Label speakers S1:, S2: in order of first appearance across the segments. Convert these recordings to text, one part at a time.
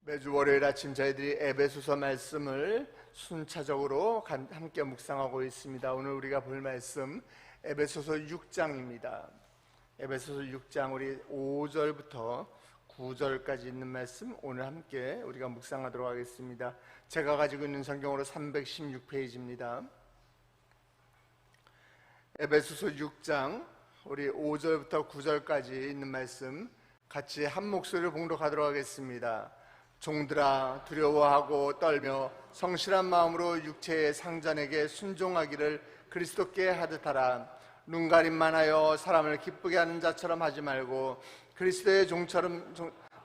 S1: 매주 월요일 아침 저희들이 에베소서 말씀을 순차적으로 함께 묵상하고 있습니다. 오늘 우리가 볼 말씀 에베소서 6장입니다. 에베소서 6장 우리 5절부터 9절까지 있는 말씀 오늘 함께 우리가 묵상하도록 하겠습니다. 제가 가지고 있는 성경으로 316페이지입니다. 에베소서 6장 우리 5절부터 9절까지 있는 말씀 같이 한 목소리로 봉독하도록 하겠습니다. 종들아, 두려워하고 떨며 성실한 마음으로 육체의 상전에게 순종하기를 그리스도께 하듯 하라. 눈가림만 하여 사람을 기쁘게 하는 자처럼 하지 말고 그리스도의 종처럼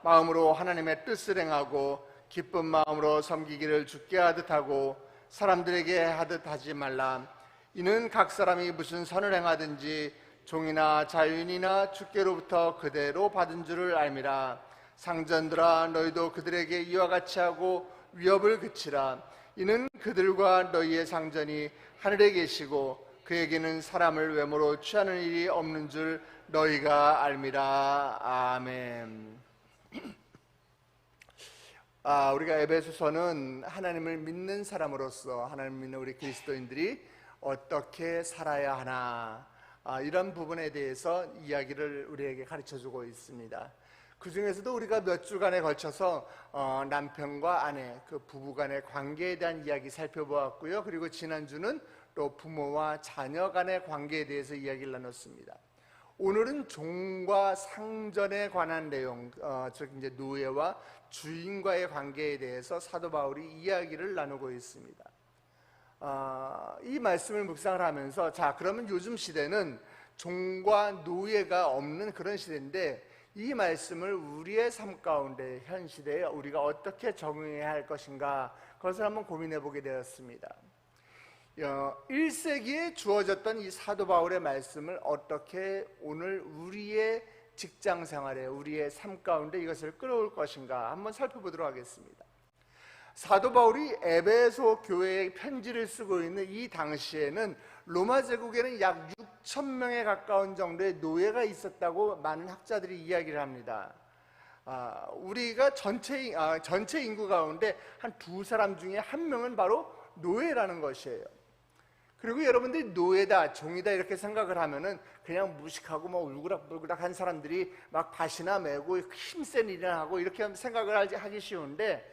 S1: 마음으로 하나님의 뜻을 행하고 기쁜 마음으로 섬기기를 주께 하듯 하고 사람들에게 하듯 하지 말라. 이는 각 사람이 무슨 선을 행하든지 종이나 자유인이나 주께로부터 그대로 받은 줄을 알미라. 상전들아, 너희도 그들에게 이와 같이 하고 위협을 그치라. 이는 그들과 너희의 상전이 하늘에 계시고 그에게는 사람을 외모로 취하는 일이 없는 줄 너희가 알미라. 아멘. 우리가 에베소서는 하나님을 믿는 사람으로서 하나님을 믿는 우리 그리스도인들이 어떻게 살아야 하나, 이런 부분에 대해서 이야기를 우리에게 가르쳐주고 있습니다. 그 중에서도 우리가 몇 주간에 걸쳐서 남편과 아내, 그 부부 간의 관계에 대한 이야기 살펴보았고요. 그리고 지난주는 또 부모와 자녀 간의 관계에 대해서 이야기를 나눴습니다. 오늘은 종과 상전에 관한 내용, 즉 이제 노예와 주인과의 관계에 대해서 사도 바울이 이야기를 나누고 있습니다. 이 말씀을 묵상을 하면서 그러면 요즘 시대는 종과 노예가 없는 그런 시대인데 이 말씀을 우리의 삶 가운데 현 시대에 우리가 어떻게 적용해야 할 것인가, 그것을 한번 고민해 보게 되었습니다. 1세기에 주어졌던 이 사도 바울의 말씀을 어떻게 오늘 우리의 직장 생활에, 우리의 삶 가운데 이것을 끌어올 것인가 한번 살펴보도록 하겠습니다. 사도 바울이 에베소 교회에 편지를 쓰고 있는 이 당시에는 로마 제국에는 약 6,000명에 가까운 정도의 노예가 있었다고 많은 학자들이 이야기를 합니다. 우리가 전체 인구 가운데 한 두 사람 중에 한 명은 바로 노예라는 것이에요. 그리고 여러분들이 노예다, 종이다 이렇게 생각을 하면은 그냥 무식하고 울그락불그락한 사람들이 막 밭이나 메고 힘센 일이나 하고 이렇게 생각을 하기 쉬운데,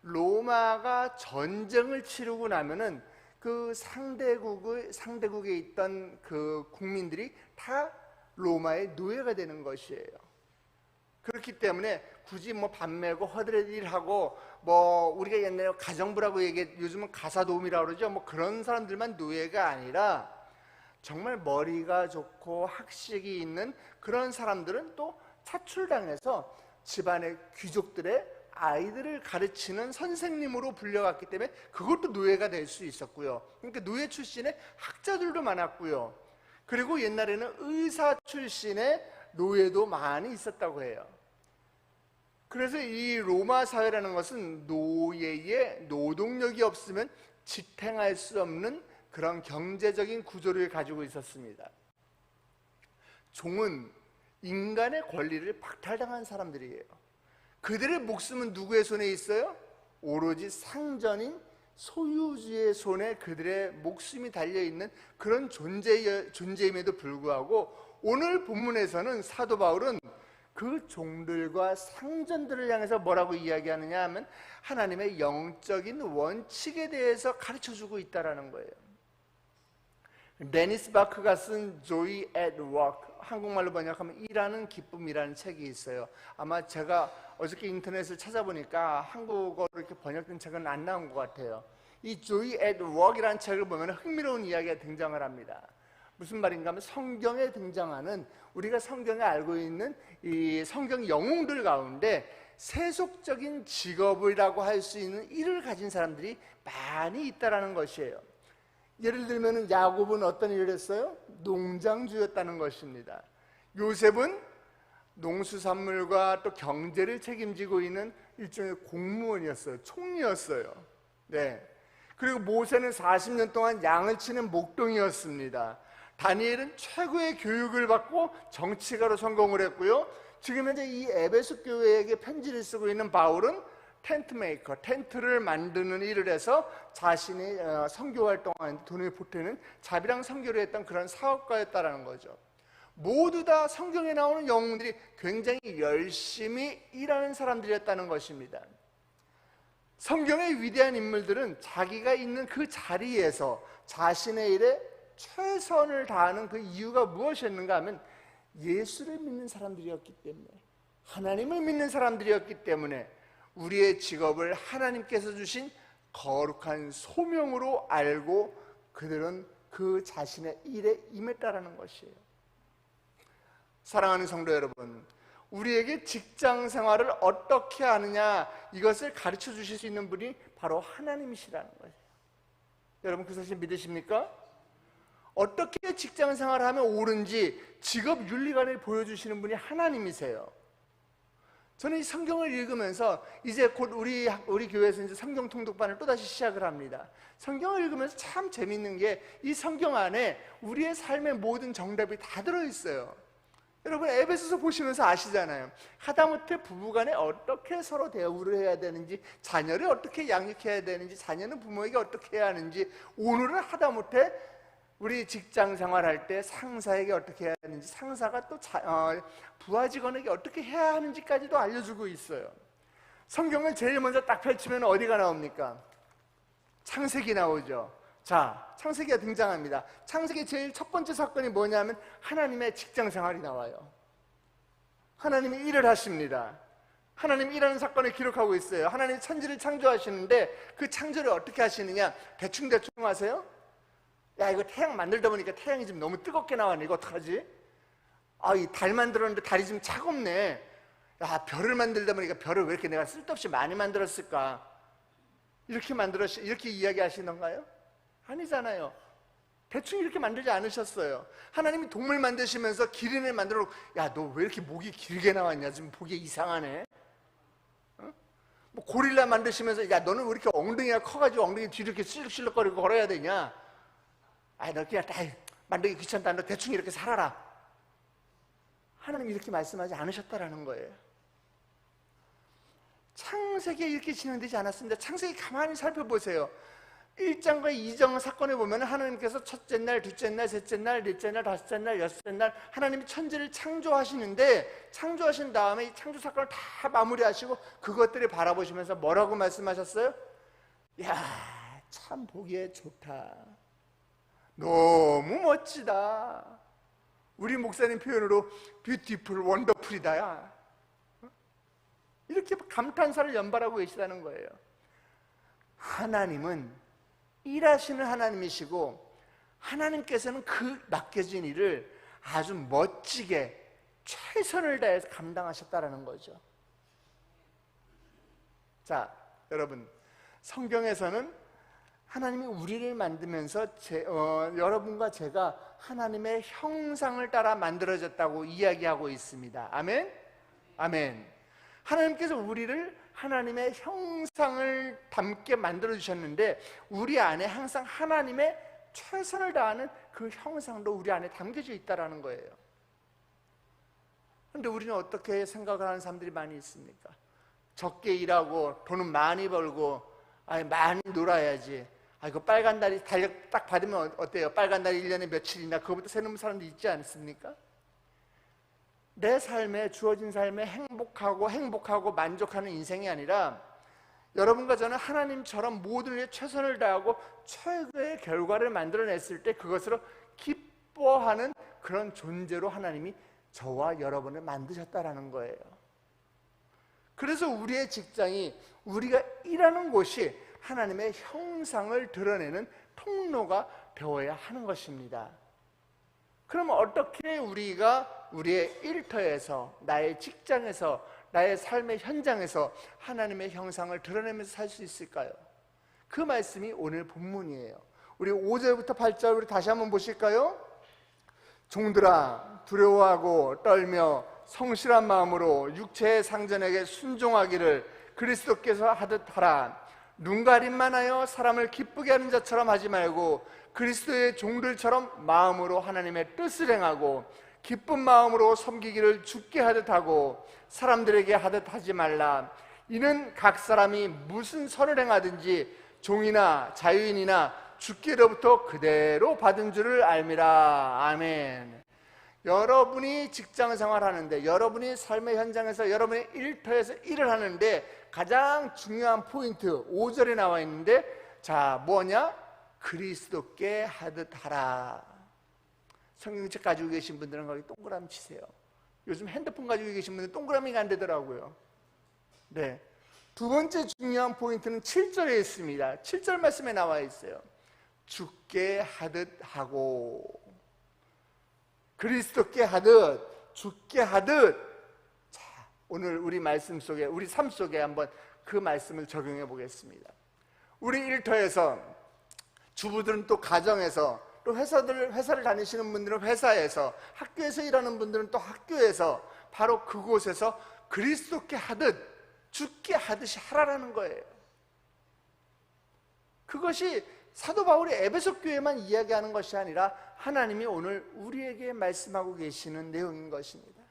S1: 로마가 전쟁을 치르고 나면은 그 상대국에 있던 그 국민들이 다 로마의 노예가 되는 것이에요. 그렇기 때문에 굳이 밥 메고 허드렛 일하고 우리가 옛날에 가정부라고 요즘은 가사도우미라고 그러죠. 그런 사람들만 노예가 아니라 정말 머리가 좋고 학식이 있는 그런 사람들은 또 차출당해서 집안의 귀족들의 아이들을 가르치는 선생님으로 불려갔기 때문에 그것도 노예가 될 수 있었고요. 그러니까 노예 출신의 학자들도 많았고요. 그리고 옛날에는 의사 출신의 노예도 많이 있었다고 해요. 그래서 이 로마 사회라는 것은 노예의 노동력이 없으면 지탱할 수 없는 그런 경제적인 구조를 가지고 있었습니다. 종은 인간의 권리를 박탈당한 사람들이에요. 그들의 목숨은 누구의 손에 있어요? 오로지 상전인 소유주의 손에 그들의 목숨이 달려있는 그런 존재임에도 불구하고 오늘 본문에서는 사도 바울은 그 종들과 상전들을 향해서 뭐라고 이야기하느냐 하면 하나님의 영적인 원칙에 대해서 가르쳐주고 있다는 거예요. 데니스 바크가 쓴 Joy at Work, 한국말로 번역하면 일하는 기쁨이라는 책이 있어요. 아마 제가 어저께 인터넷을 찾아보니까 한국어로 이렇게 번역된 책은 안 나온 것 같아요. 이 Joy at Work이라는 책을 보면 흥미로운 이야기가 등장을 합니다. 무슨 말인가 하면 성경에 등장하는, 우리가 성경에 알고 있는 이 성경 영웅들 가운데 세속적인 직업이라고 할 수 있는 일을 가진 사람들이 많이 있다는 것이에요. 예를 들면 야곱은 어떤 일을 했어요? 농장주였다는 것입니다. 요셉은 농수산물과 또 경제를 책임지고 있는 일종의 공무원이었어요. 총리였어요. 네. 그리고 모세는 40년 동안 양을 치는 목동이었습니다. 다니엘은 최고의 교육을 받고 정치가로 성공을 했고요. 지금 현재 이 에베소 교회에게 편지를 쓰고 있는 바울은 텐트 메이커, 텐트를 만드는 일을 해서 자신이 선교 활동하는데 돈을 보태는 자비랑 선교를 했던 그런 사업가였다라는 거죠. 모두 다 성경에 나오는 영웅들이 굉장히 열심히 일하는 사람들이었다는 것입니다. 성경의 위대한 인물들은 자기가 있는 그 자리에서 자신의 일에 최선을 다하는 그 이유가 무엇이었는가 하면 예수를 믿는 사람들이었기 때문에, 하나님을 믿는 사람들이었기 때문에 우리의 직업을 하나님께서 주신 거룩한 소명으로 알고 그들은 그 자신의 일에 임했다라는 것이에요. 사랑하는 성도 여러분, 우리에게 직장 생활을 어떻게 하느냐, 이것을 가르쳐 주실 수 있는 분이 바로 하나님이시라는 거예요. 여러분 그 사실 믿으십니까? 어떻게 직장 생활을 하면 옳은지 직업 윤리관을 보여주시는 분이 하나님이세요. 저는 이 성경을 읽으면서 이제 곧 우리 교회에서 이제 성경 통독반을 또다시 시작을 합니다. 성경을 읽으면서 참 재밌는 게 이 성경 안에 우리의 삶의 모든 정답이 다 들어있어요. 여러분 에베소서 보시면서 아시잖아요. 하다못해 부부간에 어떻게 서로 대우를 해야 되는지, 자녀를 어떻게 양육해야 되는지, 자녀는 부모에게 어떻게 해야 하는지, 오늘은 하다못해 우리 직장 생활할 때 상사에게 어떻게 해야 하는지, 상사가 또 부하 직원에게 어떻게 해야 하는지까지도 알려주고 있어요. 성경을 제일 먼저 딱 펼치면 어디가 나옵니까? 창세기 나오죠. 자, 창세기가 등장합니다. 창세기 제일 첫 번째 사건이 뭐냐면 하나님의 직장 생활이 나와요. 하나님이 일을 하십니다. 하나님 일하는 사건을 기록하고 있어요. 하나님 천지를 창조하시는데 그 창조를 어떻게 하시느냐, 대충대충 하세요? 야, 이거 태양 만들다 보니까 태양이 좀 너무 뜨겁게 나왔네. 이거 어떡하지? 아, 이 달 만들었는데 달이 좀 차갑네. 야, 별을 만들다 보니까 별을 왜 이렇게 내가 쓸데없이 많이 만들었을까? 이렇게 이야기하시던가요? 아니잖아요. 대충 이렇게 만들지 않으셨어요. 하나님이 동물 만드시면서 기린을 만들어 놓고, 야, 너 왜 이렇게 목이 길게 나왔냐? 지금 보기 이상하네. 뭐 고릴라 만드시면서, 야, 너는 왜 이렇게 엉덩이가 커가지고 엉덩이 뒤로 이렇게 실룩실룩거리고 걸어야 되냐? 아, 너 그냥 다 만들기 귀찮다. 너 대충 이렇게 살아라. 하나님 이렇게 말씀하지 않으셨다라는 거예요. 창세기에 이렇게 진행되지 않았습니다. 창세기 가만히 살펴보세요. 1장과 2장 사건에 보면 하나님께서 첫째 날, 둘째 날, 셋째 날, 넷째 날, 다섯째 날, 여섯째 날 하나님이 천지를 창조하시는데, 창조하신 다음에 이 창조 사건을 다 마무리하시고 그것들을 바라보시면서 뭐라고 말씀하셨어요? 야, 참 보기에 좋다. 너무 멋지다. 우리 목사님 표현으로 뷰티풀, 원더풀이다. 야, 이렇게 감탄사를 연발하고 계시다는 거예요. 하나님은 일하시는 하나님이시고, 하나님께서는 그 맡겨진 일을 아주 멋지게 최선을 다해서 감당하셨다는 거죠. 자, 여러분, 성경에서는 하나님이 우리를 만들면서 여러분과 제가 하나님의 형상을 따라 만들어졌다고 이야기하고 있습니다. 아멘? 아멘. 하나님께서 우리를 하나님의 형상을 담게 만들어주셨는데, 우리 안에 항상 하나님의 최선을 다하는 그 형상도 우리 안에 담겨져 있다는 거예요. 그런데 우리는 어떻게 생각을 하는 사람들이 많이 있습니까? 적게 일하고 돈은 많이 벌고, 많이 놀아야지. 이거 빨간 달이 달력 딱 받으면 어때요? 빨간 달이 1년에 며칠이나 그거부터 세는 사람도 있지 않습니까? 내 삶에, 주어진 삶에 행복하고 만족하는 인생이 아니라, 여러분과 저는 하나님처럼 모든 일에 최선을 다하고 최고의 결과를 만들어냈을 때 그것으로 기뻐하는 그런 존재로 하나님이 저와 여러분을 만드셨다라는 거예요. 그래서 우리의 직장이, 우리가 일하는 곳이 하나님의 형상을 드러내는 통로가 되어야 하는 것입니다. 그럼 어떻게 우리가 우리의 일터에서, 나의 직장에서, 나의 삶의 현장에서 하나님의 형상을 드러내면서 살 수 있을까요? 그 말씀이 오늘 본문이에요. 우리 5절부터 8절 우리 다시 한번 보실까요? 종들아, 두려워하고 떨며 성실한 마음으로 육체의 상전에게 순종하기를 그리스도께서 하듯 하라. 눈 가림만 하여 사람을 기쁘게 하는 자처럼 하지 말고 그리스도의 종들처럼 마음으로 하나님의 뜻을 행하고 기쁜 마음으로 섬기기를 주께 하듯 하고 사람들에게 하듯 하지 말라. 이는 각 사람이 무슨 선을 행하든지 종이나 자유인이나 주께로부터 그대로 받은 줄을 알미라. 아멘. 여러분이 직장 생활하는데, 여러분이 삶의 현장에서, 여러분의 일터에서 일을 하는데 가장 중요한 포인트 5절에 나와 있는데, 자, 뭐냐? 그리스도께 하듯 하라. 성경책 가지고 계신 분들은 거기 동그라미 치세요. 요즘 핸드폰 가지고 계신 분들은 동그라미가 안 되더라고요. 네. 두 번째 중요한 포인트는 7절에 있습니다. 7절 말씀에 나와 있어요. 주께 하듯 하고, 그리스도께 하듯, 주께 하듯. 자, 오늘 우리 말씀 속에, 우리 삶 속에 한번 그 말씀을 적용해 보겠습니다. 우리 일터에서, 주부들은 또 가정에서, 또 회사를 다니시는 분들은 회사에서, 학교에서 일하는 분들은 또 학교에서, 바로 그곳에서 그리스도께 하듯, 주께 하듯이 하라라는 거예요. 그것이 사도 바울이 에베소 교회만 이야기하는 것이 아니라 하나님이 오늘 우리에게 말씀하고 계시는 내용인 것입니다.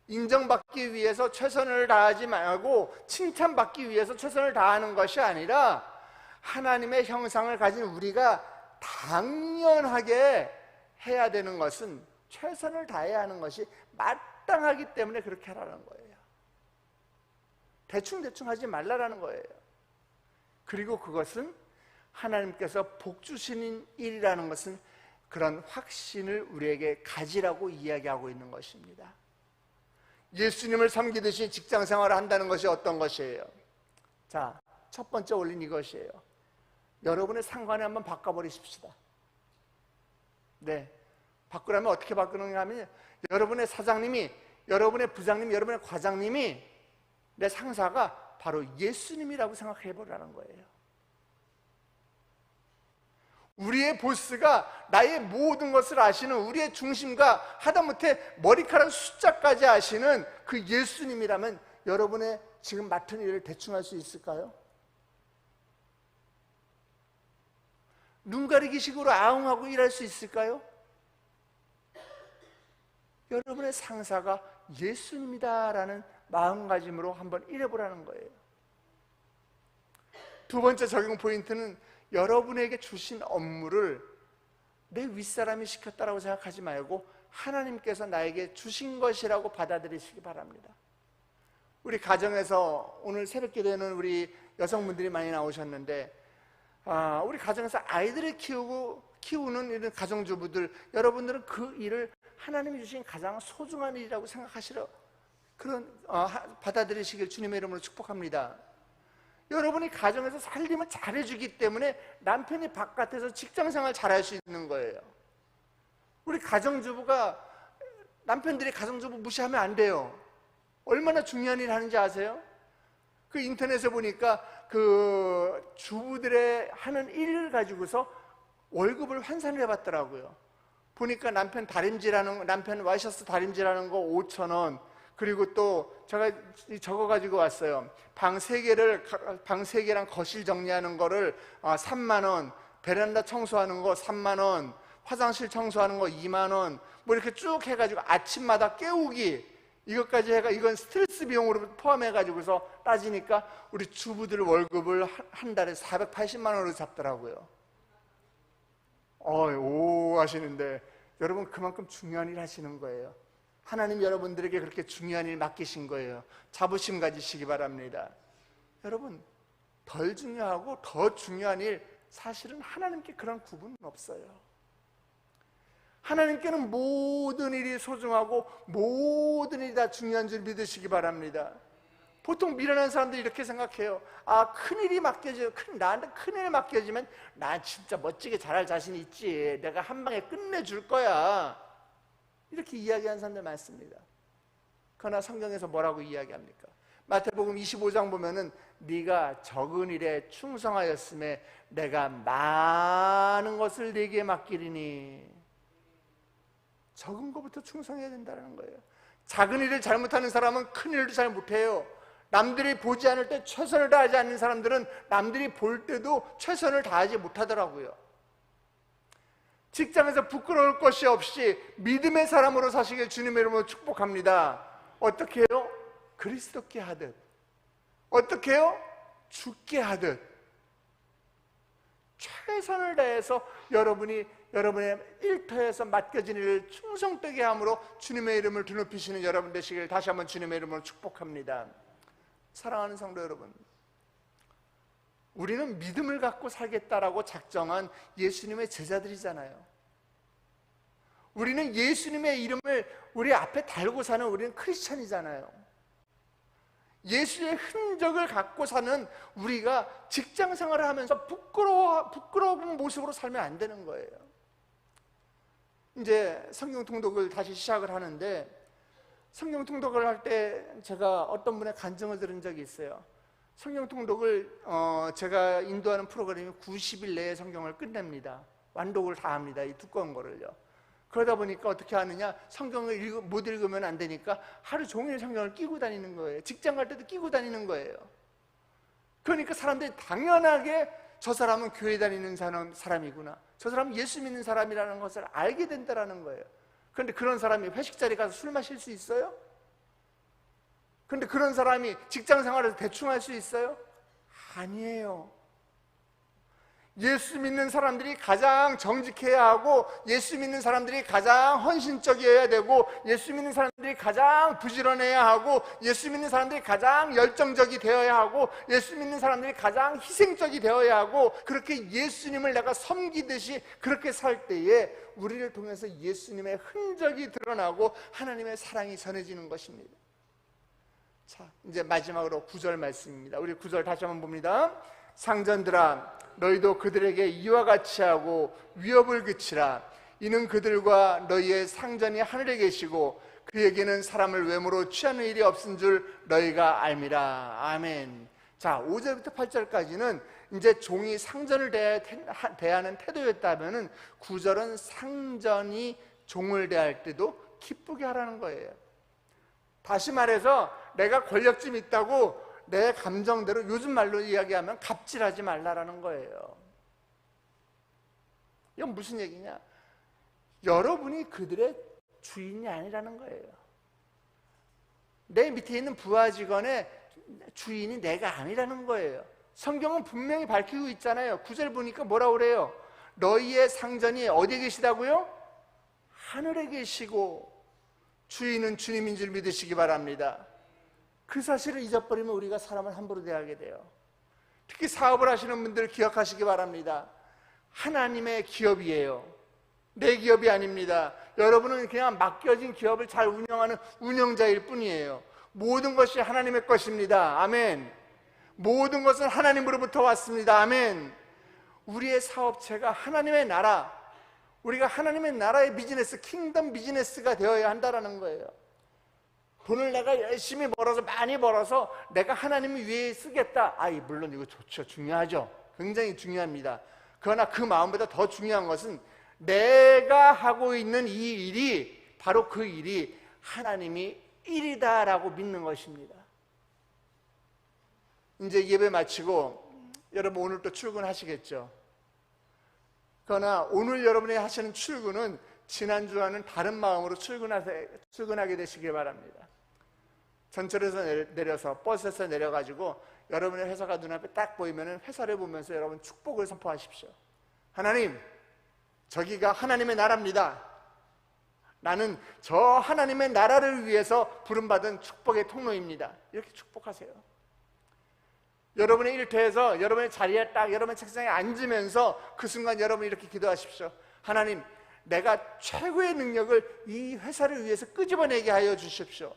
S1: 인정받기 위해서 최선을 다하지 말고 칭찬받기 위해서 최선을 다하는 것이 아니라 하나님의 형상을 가진 우리가 당연하게 해야 되는 것은 최선을 다해야 하는 것이 마땅하기 때문에 그렇게 하라는 거예요. 대충 하지 말라라는 거예요. 그리고 그것은 하나님께서 복 주시는 일이라는 것은 그런 확신을 우리에게 가지라고 이야기하고 있는 것입니다. 예수님을 섬기듯이 직장 생활을 한다는 것이 어떤 것이에요? 자, 첫 번째 원리는 이것이에요. 여러분의 상관을 한번 바꿔버리십시다. 네, 바꾸려면 어떻게 바꾸는가 하면, 여러분의 사장님이, 여러분의 부장님, 여러분의 과장님이, 내 상사가 바로 예수님이라고 생각해보라는 거예요. 우리의 보스가 나의 모든 것을 아시는, 우리의 중심과 하다못해 머리카락 숫자까지 아시는 그 예수님이라면 여러분의 지금 맡은 일을 대충 할 수 있을까요? 눈 가리기식으로 아웅하고 일할 수 있을까요? 여러분의 상사가 예수님이다라는 마음가짐으로 한번 일해보라는 거예요. 두 번째 적용 포인트는 여러분에게 주신 업무를 내 윗사람이 시켰다라고 생각하지 말고 하나님께서 나에게 주신 것이라고 받아들이시기 바랍니다. 우리 가정에서 오늘 새벽기도에는 우리 여성분들이 많이 나오셨는데, 우리 가정에서 아이들을 키우는 이런 가정주부들, 여러분들은 그 일을 하나님이 주신 가장 소중한 일이라고 생각하시러 받아들이시길 주님의 이름으로 축복합니다. 여러분이 가정에서 살림을 잘해주기 때문에 남편이 바깥에서 직장생활 잘할 수 있는 거예요. 우리 가정주부가, 남편들이 가정주부 무시하면 안 돼요. 얼마나 중요한 일 하는지 아세요? 그 인터넷에 보니까 그 주부들의 하는 일을 가지고서 월급을 환산을 해봤더라고요. 보니까 남편 와이셔츠 다림질하는 거 5,000원, 그리고 또 제가 적어 가지고 왔어요. 방 3개랑 거실 정리하는 거를 3만 원, 베란다 청소하는 거 3만 원, 화장실 청소하는 거 2만 원, 뭐 이렇게 쭉 해가지고 아침마다 깨우기, 이것까지 해가, 이건 스트레스 비용으로 포함해 가지고서 따지니까 우리 주부들 월급을 한 달에 480만 원으로 잡더라고요. 오 하시는데, 여러분 그만큼 중요한 일 하시는 거예요. 하나님 여러분들에게 그렇게 중요한 일 맡기신 거예요. 자부심 가지시기 바랍니다. 여러분, 덜 중요하고 더 중요한 일, 사실은 하나님께 그런 구분은 없어요. 하나님께는 모든 일이 소중하고 모든 일이 다 중요한 줄 믿으시기 바랍니다. 보통 미련한 사람들이 이렇게 생각해요. 큰일이 나한테 큰일 맡겨지면 난 진짜 멋지게 잘할 자신 있지, 내가 한 방에 끝내줄 거야, 이렇게 이야기하는 사람들 많습니다. 그러나 성경에서 뭐라고 이야기합니까? 마태복음 25장 보면은 네가 적은 일에 충성하였음에 내가 많은 것을 네게 맡기리니. 적은 것부터 충성해야 된다는 거예요. 작은 일을 잘못하는 사람은 큰 일도 잘 못해요. 남들이 보지 않을 때 최선을 다하지 않는 사람들은 남들이 볼 때도 최선을 다하지 못하더라고요. 직장에서 부끄러울 것이 없이 믿음의 사람으로 사시길 주님의 이름으로 축복합니다. 어떻게 해요? 그리스도께 하듯. 어떻게 해요? 죽게 하듯 최선을 다해서 여러분의 일터에서 맡겨진 일을 충성되게 함으로 주님의 이름을 드높이시는 여러분 되시길 다시 한번 주님의 이름으로 축복합니다. 사랑하는 성도 여러분, 우리는 믿음을 갖고 살겠다라고 작정한 예수님의 제자들이잖아요. 우리는 예수님의 이름을 우리 앞에 달고 사는 우리는 크리스찬이잖아요. 예수의 흔적을 갖고 사는 우리가 직장 생활을 하면서 부끄러운 모습으로 살면 안 되는 거예요. 이제 성경 통독을 다시 시작을 하는데, 성경 통독을 할 때 제가 어떤 분의 간증을 들은 적이 있어요. 성경 통독을 제가 인도하는 프로그램이 90일 내에 성경을 끝냅니다. 완독을 다 합니다. 이 두꺼운 거를요. 그러다 보니까 어떻게 하느냐, 성경을 못 읽으면 안 되니까 하루 종일 성경을 끼고 다니는 거예요. 직장 갈 때도 끼고 다니는 거예요. 그러니까 사람들이 당연하게 저 사람은 교회 다니는 사람이구나, 저 사람은 예수 믿는 사람이라는 것을 알게 된다는 거예요. 그런데 그런 사람이 회식 자리 가서 술 마실 수 있어요? 그런데 그런 사람이 직장 생활에서 대충 할 수 있어요? 아니에요. 예수 믿는 사람들이 가장 정직해야 하고, 예수 믿는 사람들이 가장 헌신적이어야 되고, 예수 믿는 사람들이 가장 부지런해야 하고, 예수 믿는 사람들이 가장 열정적이 되어야 하고, 예수 믿는 사람들이 가장 희생적이 되어야 하고, 그렇게 예수님을 내가 섬기듯이 그렇게 살 때에 우리를 통해서 예수님의 흔적이 드러나고 하나님의 사랑이 전해지는 것입니다. 자, 이제 마지막으로 9절 말씀입니다. 우리 9절 다시 한번 봅니다. 상전들아, 너희도 그들에게 이와 같이 하고 위협을 그치라. 이는 그들과 너희의 상전이 하늘에 계시고 그에게는 사람을 외모로 취하는 일이 없은 줄 너희가 알미라. 아멘. 자, 5절부터 8절까지는 이제 종이 상전을 대하는 태도였다면, 9절은 상전이 종을 대할 때도 기쁘게 하라는 거예요. 다시 말해서 내가 권력쯤 있다고 내 감정대로, 요즘 말로 이야기하면 갑질하지 말라라는 거예요. 이건 무슨 얘기냐? 여러분이 그들의 주인이 아니라는 거예요. 내 밑에 있는 부하 직원의 주인이 내가 아니라는 거예요. 성경은 분명히 밝히고 있잖아요. 9절 보니까 뭐라고 그래요? 너희의 상전이 어디에 계시다고요? 하늘에 계시고 주인은 주님인 줄 믿으시기 바랍니다. 그 사실을 잊어버리면 우리가 사람을 함부로 대하게 돼요. 특히 사업을 하시는 분들 기억하시기 바랍니다. 하나님의 기업이에요. 내 기업이 아닙니다. 여러분은 그냥 맡겨진 기업을 잘 운영하는 운영자일 뿐이에요. 모든 것이 하나님의 것입니다. 아멘. 모든 것은 하나님으로부터 왔습니다. 아멘. 우리의 사업체가 하나님의 나라, 우리가 하나님의 나라의 비즈니스, 킹덤 비즈니스가 되어야 한다는 거예요. 돈을 내가 열심히 벌어서, 많이 벌어서 내가 하나님을 위해 쓰겠다. 물론 이거 좋죠. 중요하죠. 굉장히 중요합니다. 그러나 그 마음보다 더 중요한 것은 내가 하고 있는 이 일이, 바로 그 일이 하나님이 일이다라고 믿는 것입니다. 이제 예배 마치고 여러분 오늘 또 출근하시겠죠. 그러나 오늘 여러분이 하시는 출근은 지난주와는 다른 마음으로 출근하게 되시길 바랍니다. 전철에서 내려서 버스에서 내려가지고 여러분의 회사가 눈앞에 딱 보이면 회사를 보면서 여러분 축복을 선포하십시오. 하나님, 저기가 하나님의 나라입니다. 나는 저 하나님의 나라를 위해서 부름받은 축복의 통로입니다. 이렇게 축복하세요. 여러분의 일터에서 여러분의 자리에 딱 여러분의 책상에 앉으면서 그 순간 여러분이 이렇게 기도하십시오. 하나님, 내가 최고의 능력을 이 회사를 위해서 끄집어내게 하여 주십시오.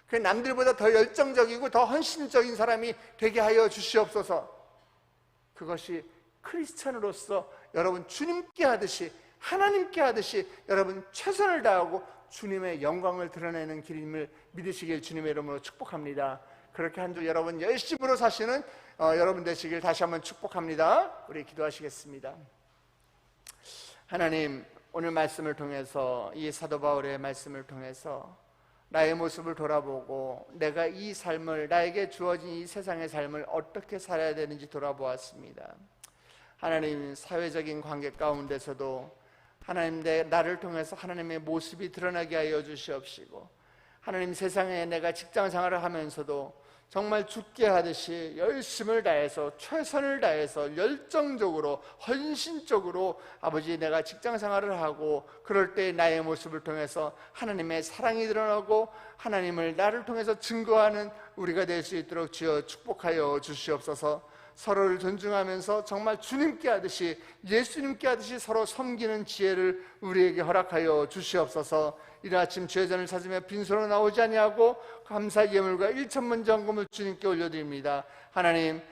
S1: 그 남들보다 더 열정적이고 더 헌신적인 사람이 되게 하여 주시옵소서. 그것이 크리스찬으로서 여러분 주님께 하듯이, 하나님께 하듯이 여러분 최선을 다하고 주님의 영광을 드러내는 길임을 믿으시길 주님의 이름으로 축복합니다. 그렇게 한 주 여러분 열심으로 사시는 여러분 되시길 다시 한번 축복합니다. 우리 기도하시겠습니다. 하나님, 오늘 말씀을 통해서, 이 사도 바울의 말씀을 통해서 나의 모습을 돌아보고 내가 이 삶을, 나에게 주어진 이 세상의 삶을 어떻게 살아야 되는지 돌아보았습니다. 하나님, 사회적인 관계 가운데서도 하나님, 나를 통해서 하나님의 모습이 드러나게 하여 주시옵시고, 하나님, 세상에 내가 직장 생활을 하면서도 정말 죽게 하듯이 열심을 다해서 최선을 다해서 열정적으로 헌신적으로 아버지 내가 직장생활을 하고 그럴 때 나의 모습을 통해서 하나님의 사랑이 드러나고 하나님을 나를 통해서 증거하는 우리가 될 수 있도록 주여 축복하여 주시옵소서. 서로를 존중하면서 정말 주님께 하듯이 예수님께 하듯이 서로 섬기는 지혜를 우리에게 허락하여 주시옵소서. 이른 아침 주의 전을 찾으며 빈손으로 나오지 아니하고 감사 예물과 일천먼저 헌금을 주님께 올려드립니다. 하나님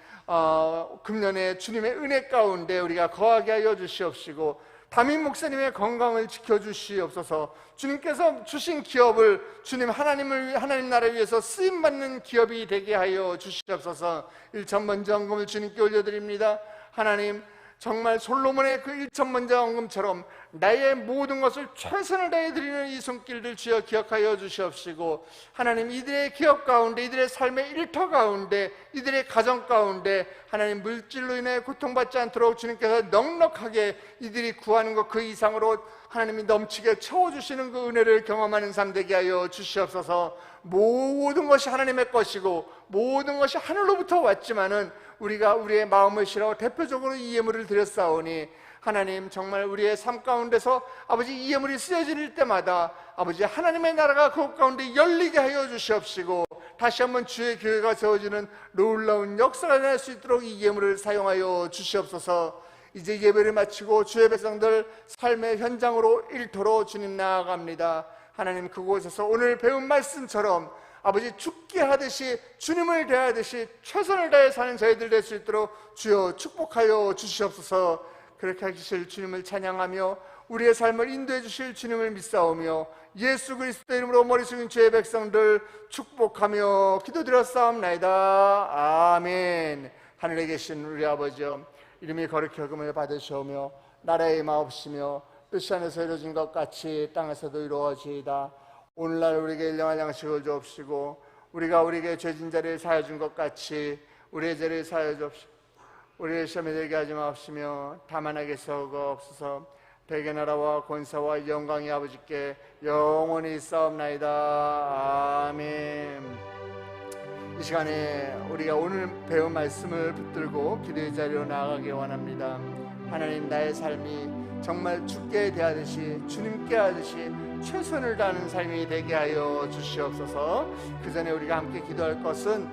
S1: 금년에 주님의 은혜 가운데 우리가 거하게 하여 주시옵시고 담임 목사님의 건강을 지켜주시옵소서. 주님께서 주신 기업을 주님 하나님 나라를 위해서 쓰임받는 기업이 되게 하여 주시옵소서. 일천먼저 헌금을 주님께 올려드립니다. 하나님 정말 솔로몬의 그 일천먼저 헌금처럼 나의 모든 것을 최선을 다해 드리는 이 손길들 주여 기억하여 주시옵시고 하나님 이들의 기업 가운데 이들의 삶의 일터 가운데 이들의 가정 가운데 하나님 물질로 인해 고통받지 않도록 주님께서 넉넉하게 이들이 구하는 것 그 이상으로 하나님이 넘치게 채워주시는 그 은혜를 경험하는 삶 되게 하여 주시옵소서. 모든 것이 하나님의 것이고 모든 것이 하늘로부터 왔지만은 우리가 우리의 마음을 실어 대표적으로 이 예물을 드렸사오니 하나님 정말 우리의 삶 가운데서 아버지 이 예물이 쓰여질 때마다 아버지 하나님의 나라가 그곳 가운데 열리게 하여 주시옵시고 다시 한번 주의 교회가 세워지는 놀라운 역사가 일어날 수 있도록 이 예물을 사용하여 주시옵소서. 이제 예배를 마치고 주의 백성들 삶의 현장으로 일터로 주님 나아갑니다. 하나님 그곳에서 오늘 배운 말씀처럼 아버지 죽게 하듯이 주님을 대하듯이 최선을 다해 사는 저희들 될 수 있도록 주여 축복하여 주시옵소서. 그렇게 하실 주님을 찬양하며 우리의 삶을 인도해 주실 주님을 믿사오며 예수 그리스도 이름으로 머리 숙인 주의 백성들 축복하며 기도드렸사옵나이다. 아멘. 하늘에 계신 우리 아버지여 이름이 거룩히 여김을 받으시오며 나라의 마옵시며 뜻이 하늘에서 이루어진 것 같이 땅에서도 이루어지이다. 오늘날 우리에게 일용할 양식을 주옵시고 우리가 우리에게 죄진 자를 사하여 준 것 같이 우리의 죄를 사하여 주옵시고 우리를 시험에 들게 하지 마옵시며 다만 하게서 없어서 대개 나라와 권세와 영광이 아버지께 영원히 있사옵나이다. 아멘. 이 시간에 우리가 오늘 배운 말씀을 붙들고 기도의 자리로 나아가기 원합니다. 하나님 나의 삶이 정말 주께 대하듯이 주님께 하듯이 최선을 다하는 삶이 되게 하여 주시옵소서. 그 전에 우리가 함께 기도할 것은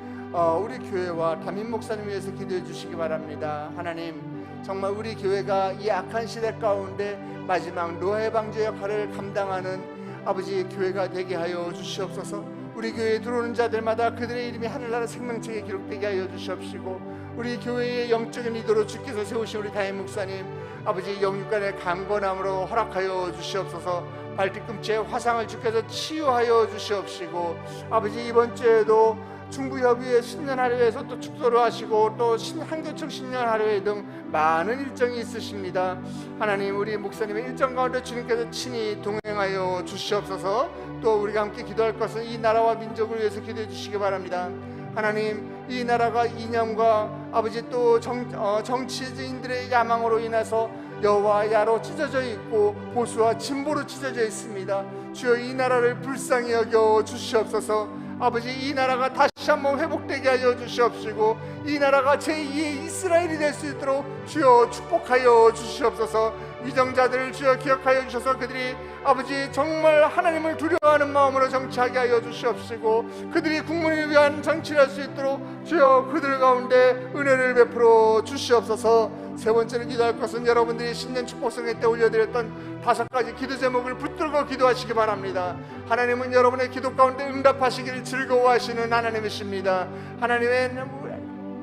S1: 우리 교회와 담임 목사님 위해서 기도해 주시기 바랍니다. 하나님 정말 우리 교회가 이 악한 시대 가운데 마지막 노아의 방주 역할을 감당하는 아버지 교회가 되게 하여 주시옵소서. 우리 교회에 들어오는 자들마다 그들의 이름이 하늘나라 생명책에 기록되게 하여 주시옵시고 우리 교회의 영적인 리더로 주께서 세우신 우리 담임 목사님 아버지 영육간의 강건함으로 허락하여 주시옵소서. 발뒤꿈치에 화상을 주께서 치유하여 주시옵시고 아버지 이번 주에도 중부협의회 신년하루에서 또 축도를 하시고 또 한교청 신년하루회 등 많은 일정이 있으십니다. 하나님 우리 목사님의 일정 가운데 주님께서 친히 동행하여 주시옵소서. 또 우리가 함께 기도할 것은 이 나라와 민족을 위해서 기도해 주시기 바랍니다. 하나님 이 나라가 이념과 아버지 또 정치인들의 야망으로 인해서 여와 야로 찢어져 있고 보수와 진보로 찢어져 있습니다. 주여 이 나라를 불쌍히 여겨 주시옵소서. 아버지 이 나라가 다시 한번 회복되게 하여 주시옵시고 이 나라가 제2의 이스라엘이 될 수 있도록 주여 축복하여 주시옵소서. 위정자들을 주여 기억하여 주셔서 그들이 아버지 정말 하나님을 두려워하는 마음으로 정치하게 하여 주시옵시고 그들이 국민을 위한 정치를 할 수 있도록 주여 그들 가운데 은혜를 베풀어 주시옵소서. 세 번째로 기도할 것은 여러분들이 신년 축복성회 때 올려드렸던 5가지 기도 제목을 붙들고 기도하시기 바랍니다. 하나님은 여러분의 기도 가운데 응답하시기를 즐거워하시는 하나님이십니다.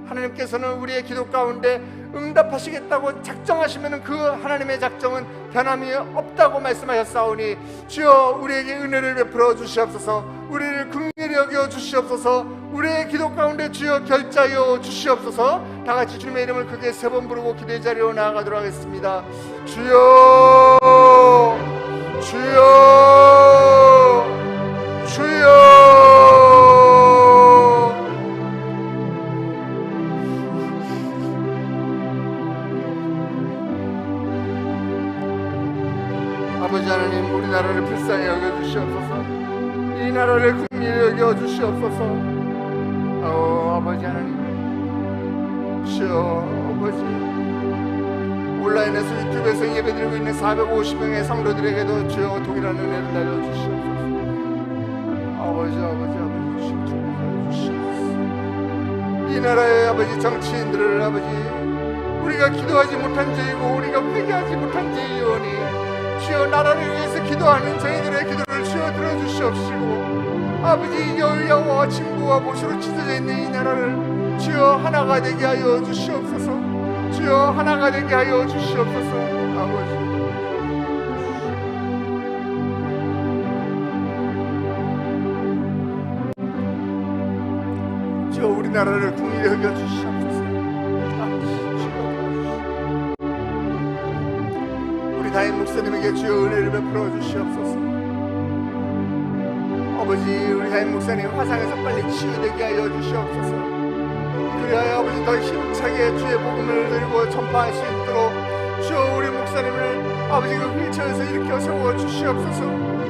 S1: 하나님께서는 우리의 기도 가운데 응답하시겠다고 작정하시면 그 하나님의 작정은 변함이 없다고 말씀하셨사오니 주여 우리에게 은혜를 베풀어 주시옵소서. 우리를 긍휼히 여겨 주시옵소서. 우리의 기도 가운데 주여 결자여 주시옵소서. 다같이 주님의 이름을 크게 3번 부르고 기도의 자리로 나아가도록 하겠습니다. 주여 주여 주여. 아버지 하나님 우리나라를 불쌍히 여겨주시옵소서. 이 나라를 긍휼히 여겨주시옵소서. 아버지 하나님, 주여 아버지, 온라인에서 유튜브에서 예배드리고 있는 450명의 성도들에게도 주여 동일한 은혜를 내려주시옵소서. 아버지 주시옵소서. 이 나라의 아버지 정치인들을 아버지, 우리가 기도하지 못한 죄이고 우리가 회개하지 못한 죄이오니 주여 나라를 위해서 기도하는 저희들의 기도를 주여 들어주시옵시고, 아버지 여호와와 진부와 보수로 찢어져 있는 이 나라를 주여 하나가 되게 하여 주시옵소서. 주여 하나가 되게 하여 주시옵소서. 아버지 주여 우리나라를 긍휼히 여겨 주시옵소서. 우리 다임 목사님에게 주여 은혜를 베풀어 주시옵소서. 아버지 우리 다임 목사님 화상에서 빨리 치유되게 하여 주시옵소서. 그리하여 아버지 더 힘차게 주의 복음을 들고 전파할 수 있도록 주여 우리 목사님을 아버지 그 휠체어에서 일으켜 세워 주시옵소서.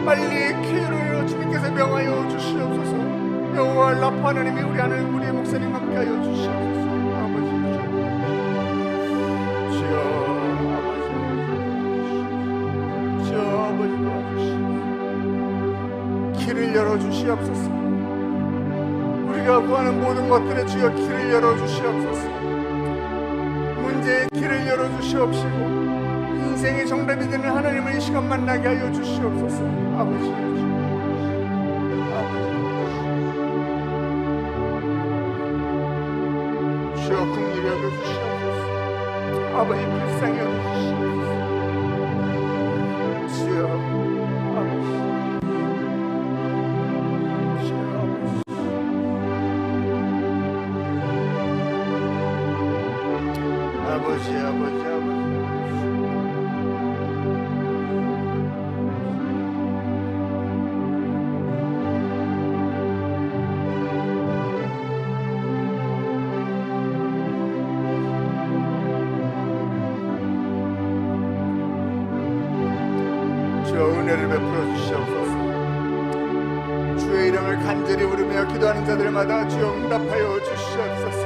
S1: 빨리 쾌유를 주님께서 명하여 주시옵소서. 여호와 라파 하나님이 우리 하나님 우리 목사님 함께 하여 주시옵소서. 아버지 주여 아버지 도와주시옵소서. 길을 열어주시옵소서. 우리가 구하는 모든 것들에 주여 길을 열어주시옵소서. 문제의 길을 열어주시옵시고 인생의 정답이 되는 하나님을 이 시간 만나게 하여 주시옵소서. 아버지 주여 긍휼히 여겨주시옵소서. 아버지 불쌍히 여겨주시옵소서. 주여 아버지 주여 은혜를 베풀어 주시옵소서. 주의 이름을 간절히 부르며 기도하는 자들마다 주여 응답하여 주시옵소서.